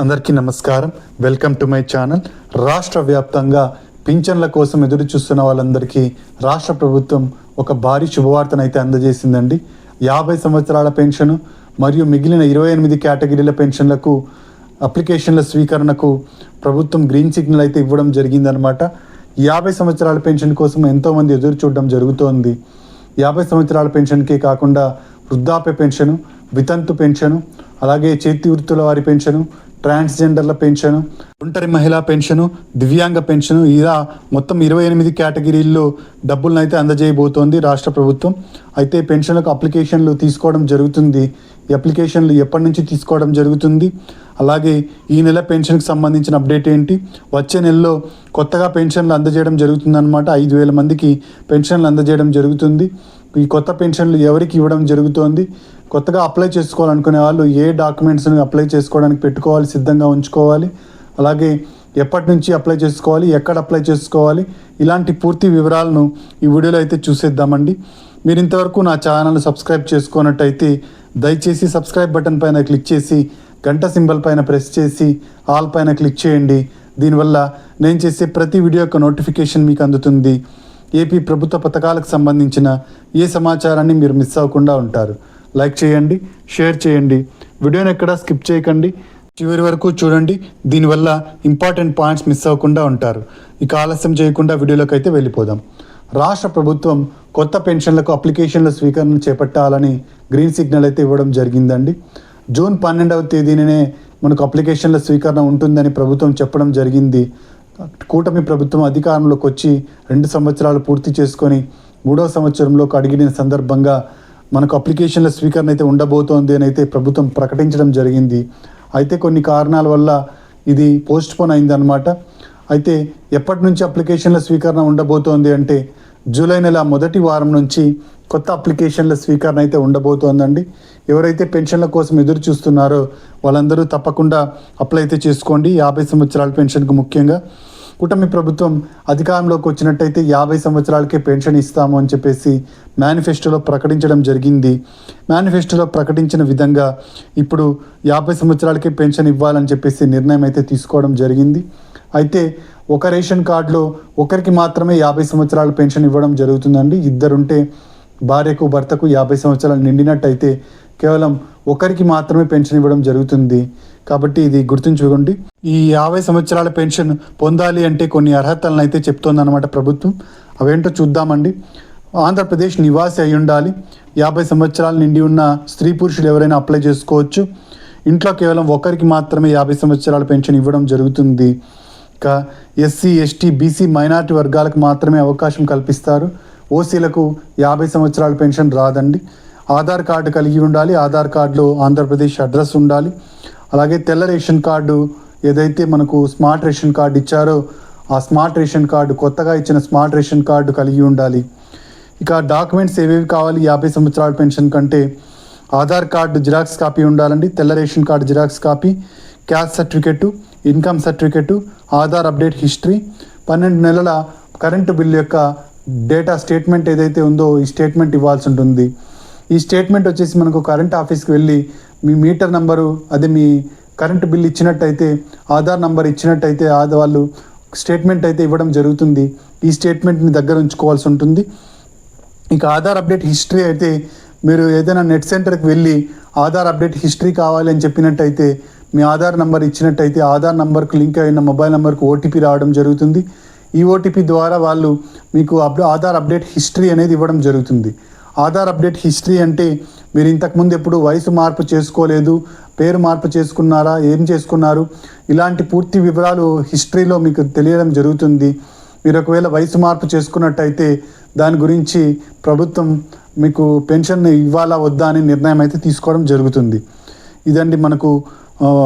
అందరికీ నమస్కారం. Welcome to my channel. రాష్ట్ర వ్యాప్తంగా పింఛన్ల కోసం ఎదురు చూస్తున్న వాళ్ళందరికీ రాష్ట్ర ప్రభుత్వం ఒక భారీ శుభవార్తనైతే అందజేసిందండి. 50 సంవత్సరాల పెన్షను మరియు మిగిలిన 28 కేటగిరీల పెన్షన్లకు అప్లికేషన్ల స్వీకరణకు ప్రభుత్వం గ్రీన్ సిగ్నల్ అయితే ఇవ్వడం జరిగిందనమాట. 50 సంవత్సరాల పెన్షన్ కోసం ఎంతోమంది ఎదురు చూడడం జరుగుతోంది. 50 సంవత్సరాల పెన్షన్కే కాకుండా వృద్ధాప్య పెన్షను, వితంతు పెన్షను, అలాగే చేతి వృత్తుల వారి పెన్షను, ట్రాన్స్జెండర్ల పెన్షను, ఒంటరి మహిళా పెన్షను, దివ్యాంగ పెన్షను, ఇలా మొత్తం 28 కేటగిరీల్లో డబ్బులను అయితే అందజేయబోతోంది రాష్ట్ర ప్రభుత్వం. అయితే పెన్షన్లకు అప్లికేషన్లు తీసుకోవడం జరుగుతుంది. ఈ అప్లికేషన్లు ఎప్పటి నుంచి తీసుకోవడం జరుగుతుంది, అలాగే ఈ నెల పెన్షన్కి సంబంధించిన అప్డేట్ ఏంటి, వచ్చే నెలలో కొత్తగా పెన్షన్లు అందజేయడం జరుగుతుందన్నమాట. 5,000 మందికి పెన్షన్లు అందజేయడం జరుగుతుంది. ఈ కొత్త పెన్షన్లు ఎవరికి ఇవ్వడం జరుగుతోంది, కొత్తగా అప్లై చేసుకోవాలనుకునే వాళ్ళు ఏ డాక్యుమెంట్స్ని అప్లై చేసుకోవడానికి పెట్టుకోవాలి, సిద్ధంగా ఉంచుకోవాలి, అలాగే ఎప్పటి నుంచి అప్లై చేసుకోవాలి, ఎక్కడ అప్లై చేసుకోవాలి, ఇలాంటి పూర్తి వివరాలను ఈ వీడియోలో అయితే చూసేద్దామండి. మీరు ఇంతవరకు నా ఛానల్ని సబ్స్క్రైబ్ చేసుకున్నట్టయితే దయచేసి సబ్స్క్రైబ్ బటన్ పైన క్లిక్ చేసి గంట సింబల్ పైన ప్రెస్ చేసి ఆల్ పైన క్లిక్ చేయండి. దీనివల్ల నేను చేసే ప్రతి వీడియో యొక్క నోటిఫికేషన్ మీకు అందుతుంది. ఏపీ ప్రభుత్వ పథకాలకు సంబంధించిన ఏ సమాచారాన్ని మీరు మిస్ అవ్వకుండా ఉంటారు. లైక్ చేయండి, షేర్ చేయండి, వీడియోని ఎక్కడా స్కిప్ చేయకండి, చివరి వరకు చూడండి. దీనివల్ల ఇంపార్టెంట్ పాయింట్స్ మిస్ అవ్వకుండా ఉంటారు. ఇక ఆలస్యం చేయకుండా వీడియోలోకి అయితే వెళ్ళిపోదాం. రాష్ట్ర ప్రభుత్వం కొత్త పెన్షన్లకు అప్లికేషన్ల స్వీకరణ చేపట్టాలని గ్రీన్ సిగ్నల్ అయితే ఇవ్వడం జరిగిందండి. జూన్ 12వ తేదీనే మనకు అప్లికేషన్ల స్వీకరణ ఉంటుందని ప్రభుత్వం చెప్పడం జరిగింది. కూటమి ప్రభుత్వం అధికారంలోకి వచ్చి 2 సంవత్సరాలు పూర్తి చేసుకొని 3వ సంవత్సరంలోకి అడిగిన సందర్భంగా మనకు అప్లికేషన్ల స్వీకరణ అయితే ఉండబోతోంది అని అయితే ప్రభుత్వం ప్రకటించడం జరిగింది. అయితే కొన్ని కారణాల వల్ల ఇది పోస్ట్ పోన్ అయిందనమాట. అయితే ఎప్పటి నుంచి అప్లికేషన్ల స్వీకరణ ఉండబోతోంది అంటే జూలై నెల మొదటి వారం నుంచి కొత్త అప్లికేషన్ల స్వీకరణ అయితే ఉండబోతోందండి. ఎవరైతే పెన్షన్ల కోసం ఎదురు చూస్తున్నారో వాళ్ళందరూ తప్పకుండా అప్లై అయితే చేసుకోండి. 50 సంవత్సరాల పెన్షన్కు ముఖ్యంగా కూటమి ప్రభుత్వం అధికారంలోకి వచ్చినట్టయితే 50 సంవత్సరాలకే పెన్షన్ ఇస్తాము అని చెప్పేసి మేనిఫెస్టోలో ప్రకటించడం జరిగింది. మేనిఫెస్టోలో ప్రకటించిన విధంగా ఇప్పుడు 50 సంవత్సరాలకే పెన్షన్ ఇవ్వాలని చెప్పేసి నిర్ణయం అయితే తీసుకోవడం జరిగింది. అయితే ఒక రేషన్ కార్డులో ఒకరికి మాత్రమే 50 సంవత్సరాల పెన్షన్ ఇవ్వడం జరుగుతుందండి. ఇద్దరుంటే భార్యకు భర్తకు 50 సంవత్సరాలు నిండినట్టయితే కేవలం ఒకరికి మాత్రమే పెన్షన్ ఇవ్వడం జరుగుతుంది. కాబట్టి ఇది గుర్తుంచుకోండి. ఈ 50 సంవత్సరాల పెన్షన్ పొందాలి అంటే కొన్ని అర్హతలను అయితే చెప్తోందన్నమాట ప్రభుత్వం. అవేంటో చూద్దామండి. ఆంధ్రప్రదేశ్ నివాసి అయి ఉండాలి. 50 సంవత్సరాలు నిండి ఉన్న స్త్రీ పురుషులు ఎవరైనా అప్లై చేసుకోవచ్చు. ఇంట్లో కేవలం ఒకరికి మాత్రమే 50 సంవత్సరాల పెన్షన్ ఇవ్వడం జరుగుతుంది. ఇంకా ఎస్సీ, ఎస్టీ, బీసీ, మైనారిటీ వర్గాలకు మాత్రమే అవకాశం కల్పిస్తారు. ఓసీలకు 50 సంవత్సరాల పెన్షన్ రాదండి. ఆధార్ కార్డు కలిగి ఉండాలి. ఆధార్ కార్డులో ఆంధ్రప్రదేశ్ అడ్రస్ ఉండాలి. అలాగే తెల్ల రేషన్ కార్డు, ఏదైతే మనకు స్మార్ట్ రేషన్ కార్డు ఇచ్చారో ఆ స్మార్ట్ రేషన్ కార్డు, కొత్తగా ఇచ్చిన స్మార్ట్ రేషన్ కార్డు కలిగి ఉండాలి. ఇక డాక్యుమెంట్స్ ఏవేవి కావాలి 50 సంవత్సరాల పెన్షన్ కంటే, ఆధార్ కార్డు జిరాక్స్ కాపీ ఉండాలండి, తెల్ల ration card xerox copy, caste certificate, income certificate, Aadhaar update history, 12 నెలల కరెంటు బిల్ యొక్క డేటా స్టేట్మెంట్ ఏదైతే ఉందో ఈ స్టేట్మెంట్ ఇవ్వాల్సి ఉంటుంది. ఈ స్టేట్మెంట్ వచ్చేసి మనకు కరెంట్ ఆఫీస్కి వెళ్ళి మీ మీటర్ నంబరు, అదే మీ కరెంటు బిల్ ఇచ్చినట్టయితే, ఆధార్ నంబర్ ఇచ్చినట్టయితే వాళ్ళు స్టేట్మెంట్ అయితే ఇవ్వడం జరుగుతుంది. ఈ స్టేట్మెంట్ని దగ్గర ఉంచుకోవాల్సి ఉంటుంది. ఇక ఆధార్ అప్డేట్ హిస్టరీ అయితే మీరు ఏదైనా నెట్ సెంటర్కి వెళ్ళి ఆధార్ అప్డేట్ హిస్టరీ కావాలి అని చెప్పినట్టయితే మీ ఆధార్ నంబర్ ఇచ్చినట్టయితే ఆధార్ నంబర్కు లింక్ అయిన మొబైల్ నెంబర్కు ఓటీపీ రావడం జరుగుతుంది. ఈ ఓటీపీ ద్వారా వాళ్ళు మీకు ఆధార్ అప్డేట్ హిస్టరీ అనేది ఇవ్వడం జరుగుతుంది. ఆధార్ అప్డేట్ హిస్టరీ అంటే మీరు ఇంతకుముందు ఎప్పుడు వయసు మార్పు చేసుకోలేదు, పేరు మార్పు చేసుకున్నారా, ఏం చేసుకున్నారు, ఇలాంటి పూర్తి వివరాలు హిస్టరీలో మీకు తెలియడం జరుగుతుంది. మీరు ఒకవేళ వయసు మార్పు చేసుకున్నట్టయితే దాని గురించి ప్రభుత్వం మీకు పెన్షన్ ఇవ్వాలా వద్దా అని నిర్ణయం అయితే తీసుకోవడం జరుగుతుంది. ఇదండి మనకు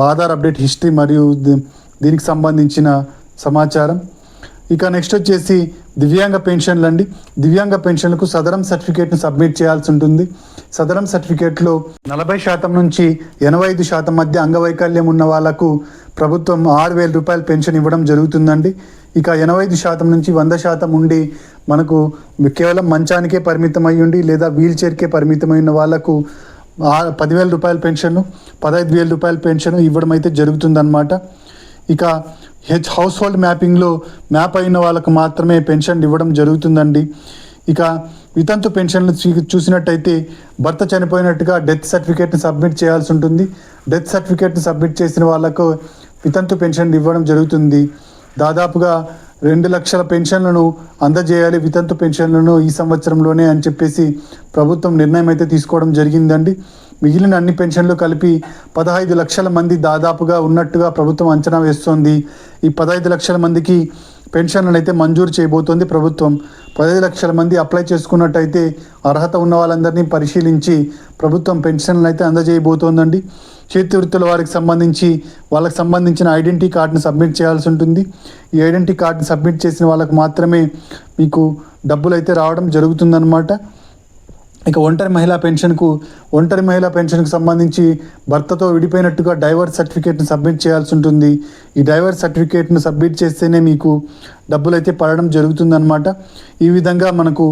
ఆధార్ అప్డేట్ హిస్టరీ మరియు దీనికి సంబంధించిన సమాచారం. ఇక నెక్స్ట్ వచ్చేసి దివ్యాంగ పెన్షన్లు అండి. దివ్యాంగ పెన్షన్లకు సదరం సర్టిఫికేట్ను సబ్మిట్ చేయాల్సి ఉంటుంది. సదరం సర్టిఫికేట్లో 40% నుంచి 85% మధ్య అంగవైకల్యం ఉన్న వాళ్ళకు ప్రభుత్వం 6,000 రూపాయల పెన్షన్ ఇవ్వడం జరుగుతుందండి. ఇక 85% నుంచి 100% ఉండి మనకు కేవలం మంచానికే పరిమితం అయ్యి ఉండి లేదా వీల్ చైర్కే పరిమితమైన వాళ్ళకు 10,000 రూపాయల పెన్షన్, 15,000 రూపాయల పెన్షన్ ఇవ్వడం అయితే జరుగుతుందన్నమాట. ఇక హౌస్ హోల్డ్ మ్యాపింగ్లో మ్యాప్ అయిన వాళ్ళకు మాత్రమే పెన్షన్ ఇవ్వడం జరుగుతుందండి. ఇక వితంతు పెన్షన్లు చూసినట్టయితే భర్త చనిపోయినట్టుగా డెత్ సర్టిఫికేట్ని సబ్మిట్ చేయాల్సి ఉంటుంది. డెత్ సర్టిఫికేట్ని సబ్మిట్ చేసిన వాళ్ళకు వితంతు పెన్షన్ ఇవ్వడం జరుగుతుంది. దాదాపుగా 2 లక్షల పెన్షన్లను అందజేయాలి, వితంతు పెన్షన్లను ఈ సంవత్సరంలోనే అని చెప్పేసి ప్రభుత్వం నిర్ణయం అయితే తీసుకోవడం జరిగిందండి. మిగిలిన అన్ని పెన్షన్లు కలిపి 15 లక్షల మంది దాదాపుగా ఉన్నట్టుగా ప్రభుత్వం అంచనా వేస్తోంది. ఈ 15 లక్షల మందికి పెన్షన్లను అయితే మంజూరు చేయబోతోంది ప్రభుత్వం. 15 లక్షల మంది అప్లై చేసుకున్నట్టయితే అర్హత ఉన్న వాళ్ళందరినీ పరిశీలించి ప్రభుత్వం పెన్షన్లను అయితే అందజేయబోతోందండి. చేతి వృత్తుల వారికి సంబంధించి వాళ్ళకి సంబంధించిన ఐడెంటిటీ కార్డుని సబ్మిట్ చేయాల్సి ఉంటుంది. ఈ ఐడెంటిటీ కార్డుని సబ్మిట్ చేసిన వాళ్ళకు మాత్రమే మీకు డబ్బులు అయితే రావడం జరుగుతుందన్నమాట. ఇక ఒంటరి మహిళా పెన్షన్కు సంబంధించి భర్తతో విడిపోయినట్టుగా డైవర్స్ సర్టిఫికేట్ని సబ్మిట్ చేయాల్సి ఉంటుంది. ఈ డైవర్స్ సర్టిఫికేట్ను సబ్మిట్ చేస్తేనే మీకు డబ్బులు అయితే పడడం జరుగుతుందన్నమాట. ఈ విధంగా మనకు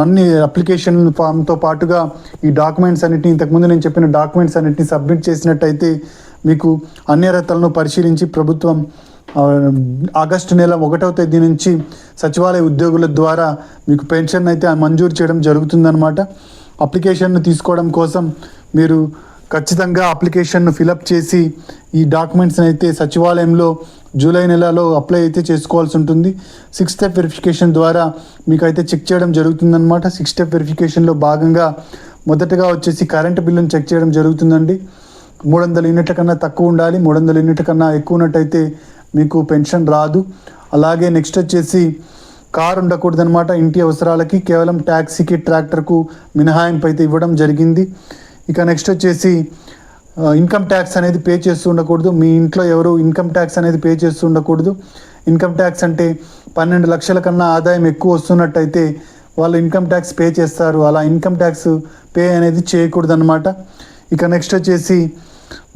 అన్ని అప్లికేషన్ ఫామ్తో పాటుగా ఈ డాక్యుమెంట్స్ అన్నిటిని, ఇంతకుముందు నేను చెప్పిన డాక్యుమెంట్స్ అన్నిటిని సబ్మిట్ చేసినట్టయితే మీకు అన్ని అర్హతలను పరిశీలించి ప్రభుత్వం ఆగస్టు నెల 1వ తేదీ నుంచి సచివాలయ ఉద్యోగుల ద్వారా మీకు పెన్షన్ అయితే మంజూరు చేయడం జరుగుతుందన్నమాట. అప్లికేషన్ను తీసుకోవడం కోసం మీరు ఖచ్చితంగా అప్లికేషన్ను ఫిలప్ చేసి ఈ డాక్యుమెంట్స్ని అయితే సచివాలయంలో జూలై నెలలో అప్లై అయితే చేసుకోవాల్సి ఉంటుంది. 6 స్టెప్ వెరిఫికేషన్ ద్వారా మీకు అయితే చెక్ చేయడం జరుగుతుందన్నమాట. 6 స్టెప్ వెరిఫికేషన్లో భాగంగా మొదటగా వచ్చేసి కరెంటు బిల్లును చెక్ చేయడం జరుగుతుందండి. 300 యూనిట్ల కన్నా తక్కువ ఉండాలి. 300 యూనిట్ల కన్నా ఎక్కువ ఉన్నట్టయితే మీకు పెన్షన్ రాదు. అలాగే నెక్స్ట్ వచ్చేసి కారు ఉండకూడదు అనమాట. ఇంటి అవసరాలకి కేవలం ట్యాక్సీకి, ట్రాక్టర్కు మినహాయింపు అయితే ఇవ్వడం జరిగింది. ఇక నెక్స్ట్ వచ్చేసి ఇన్కమ్ ట్యాక్స్ అనేది పే చేస్తూ ఉండకూడదు. మీ ఇంట్లో ఎవరు ఇన్కమ్ ట్యాక్స్ అనేది పే చేస్తూ ఉండకూడదు. ఇన్కమ్ ట్యాక్స్ అంటే 12 లక్షల కన్నా ఆదాయం ఎక్కువ వస్తున్నట్టయితే వాళ్ళు ఇన్కమ్ ట్యాక్స్ పే చేస్తారు. అలా ఇన్కమ్ ట్యాక్స్ పే అనేది చేయకూడదు అనమాట. ఇక నెక్స్ట్ వచ్చేసి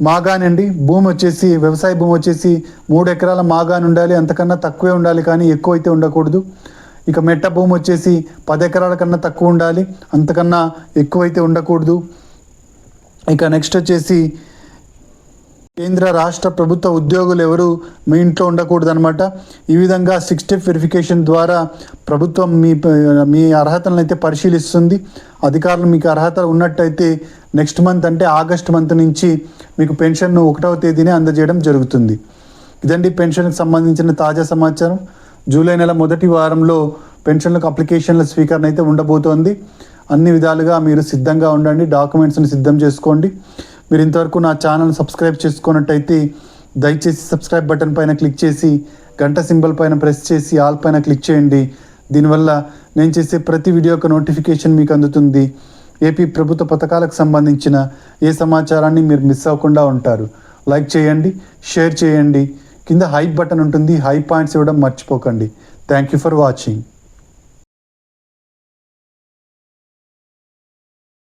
మాగాని అండి. భూమి వచ్చేసి వ్యవసాయ భూమి వచ్చేసి 3 ఎకరాల మాగాని ఉండాలి. అంతకన్నా తక్కువే ఉండాలి, కానీ ఎక్కువ అయితే ఉండకూడదు. ఇక మెట్ట భూమి వచ్చేసి 10 ఎకరాల కన్నా తక్కువ ఉండాలి, అంతకన్నా ఎక్కువైతే ఉండకూడదు. ఇక నెక్స్ట్ వచ్చేసి కేంద్ర రాష్ట్ర ప్రభుత్వ ఉద్యోగులు ఎవరు మీ ఇంట్లో ఉండకూడదు అనమాట. ఈ విధంగా 6 స్టెప్ వెరిఫికేషన్ ద్వారా ప్రభుత్వం మీ అర్హతలను అయితే పరిశీలిస్తుంది. అధికారులు మీకు అర్హత ఉన్నట్టయితే నెక్స్ట్ మంత్ అంటే ఆగస్ట్ మంత్ నుంచి మీకు పెన్షన్ను 1వ తేదీనే అందజేయడం జరుగుతుంది. ఇదండి పెన్షన్కి సంబంధించిన తాజా సమాచారం. జూలై నెల మొదటి వారంలో పెన్షన్లకు అప్లికేషన్ల స్వీకరణ అయితే ఉండబోతోంది. అన్ని విధాలుగా మీరు సిద్ధంగా ఉండండి, డాక్యుమెంట్స్ని సిద్ధం చేసుకోండి. మీరు ఇంతవరకు నా ఛానల్ సబ్స్క్రైబ్ చేసుకున్నట్టయితే దయచేసి సబ్స్క్రైబ్ బటన్ పైన క్లిక్ చేసి గంట సింబల్ పైన ప్రెస్ చేసి ఆల్ పైన క్లిక్ చేయండి. దీనివల్ల నేను చేసే ప్రతి వీడియో యొక్క నోటిఫికేషన్ మీకు అందుతుంది. ఏపీ ప్రభుత్వ పథకాలకు సంబంధించిన ఏ సమాచారాన్ని మీరు మిస్ అవ్వకుండా ఉంటారు. లైక్ చేయండి, షేర్ చేయండి. కింద హైప్ బటన్ ఉంటుంది, హై పాయింట్స్ ఇవ్వడం మర్చిపోకండి. Thank you for watching.